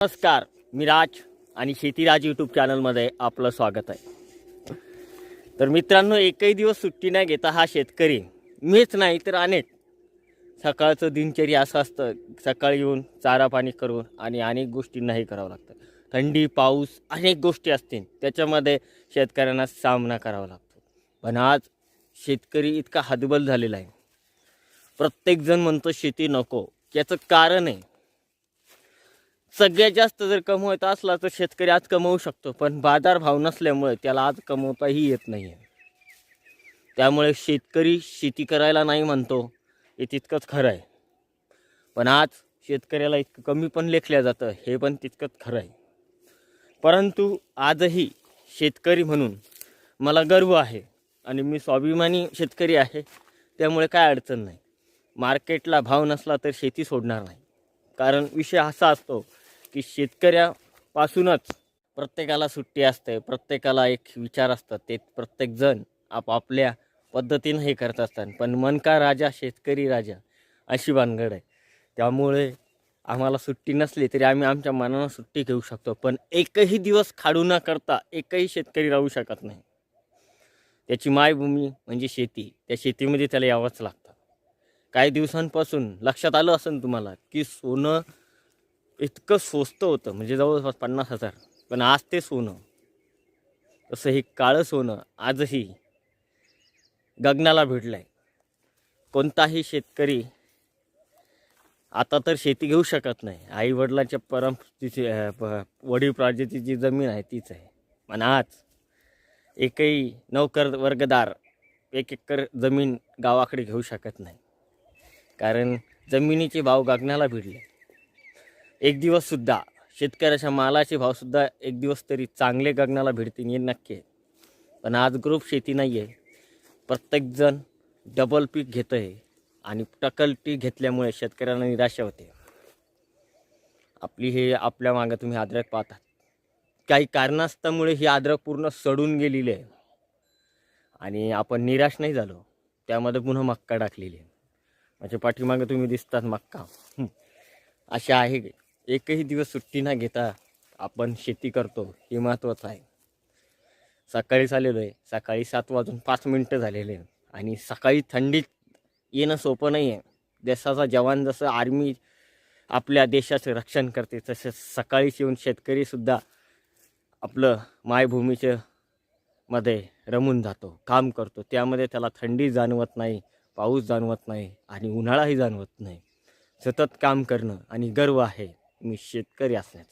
नमस्कार, मी राज आणि शेतीराज यूट्यूब चॅनलमध्ये आपलं स्वागत आहे. तर मित्रांनो, एकही दिवस सुट्टी नाही घेता हा शेतकरी मीच नाही तर अनेक सकाळचं दिनचर्या असं असतं. सकाळी येऊन चारा पाणी करून आणि अनेक गोष्टींनाही करावं लागतं. थंडी पाऊस अनेक गोष्टी असतील, त्याच्यामध्ये शेतकऱ्यांना सामना करावा लागतो. पण आज शेतकरी इतका हतबल झालेला आहे. प्रत्येकजण म्हणतो शेती नको. याचं कारण आहे, सगळ्यात जास्त जर कमवत असला तर शेतकरी आज कमवू शकतो, पण बाजारभाव नसल्यामुळे त्याला आज कमवताही येत नाही आहे. त्यामुळे शेतकरी शेती करायला नाही म्हणतो, हे तितकंच खरं आहे. पण आज शेतकऱ्याला इतकं कमी पण लेखलं जातं, हे पण तितकंच खरं आहे. परंतु आजही शेतकरी म्हणून मला गर्व आहे आणि मी स्वाभिमानी शेतकरी आहे. त्यामुळे काय अडचण नाही. मार्केटला भाव नसला तर शेती सोडणार नाही. कारण विषय असा असतो की शेतकऱ्यापासूनच प्रत्येकाला सुट्टी असते, प्रत्येकाला एक विचार असतात. ते प्रत्येकजण आपापल्या पद्धतीनं हे करत असतात. पण मन का राजा शेतकरी राजा अशी भानगड आहे. त्यामुळे आम्हाला सुट्टी नसली तरी आम्ही आमच्या मनानं सुट्टी घेऊ शकतो. पण एकही दिवस खाडू न करता एकही शेतकरी राहू शकत नाही. त्याची मायभूमी म्हणजे शेती, त्या शेतीमध्ये त्याला यावंच लागतं. काही दिवसांपासून लक्षात आलं असेल तुम्हाला की सोनं इतकं स्वस्त होतं, म्हणजे जवळपास 50,000. पण आज ते सोनं, तसं हे काळं सोनं आजही गगनाला भिडलं आहे. कोणताही शेतकरी आता तर शेती घेऊ शकत नाही. आई वडिलांच्या तिची वडील प्राजेची जी जमीन आहे तीच आहे. पण आज एकही नोकर वर्गदार 1 एकर जमीन गावाकडे घेऊ शकत नाही. कारण जमिनीचे भाव गगनाला भिडले. एक दिवससुद्धा शेतकऱ्याच्या मालाचे भावसुद्धा एक दिवस तरी चांगले गगनाला भिडतील हे नक्की आहे. पण आज ग्रुप शेती नाही आहे. प्रत्येकजण डबल पीक घेतं आहे आणि टकल पीक घेतल्यामुळे शेतकऱ्यांना निराशा होते. आपल्या मागं तुम्ही अद्रक पाहता. काही कारणास्तमुळे ही अद्रक पूर्ण सडून गेलेली आहे आणि आपण निराश नाही झालो. त्यामध्ये पुन्हा मक्का टाकलेली आहे. म्हणजे पाठीमागं तुम्ही दिसतात मक्का. अशा आहे. एकही दिवस सुट्टी न घेता आपण शेती करतो, हे महत्त्वाचं आहे. सकाळी आलेलो आहे, सकाळी 7:05 झालेले आहे आणि सकाळी थंडीत येणं सोपं नाही आहे. देशाचा जवान जसं आर्मी आपल्या देशाचं रक्षण करते, तसेच सकाळीच येऊन शेतकरीसुद्धा आपलं मायभूमीच्या मध्ये रमून जातो, काम करतो. त्यामध्ये त्याला थंडी जाणवत नाही, पाऊस जाणवत नाही आणि उन्हाळाही जाणवत नाही. सतत काम करणं आणि गर्व आहे मी शेतकरी असण्याचा.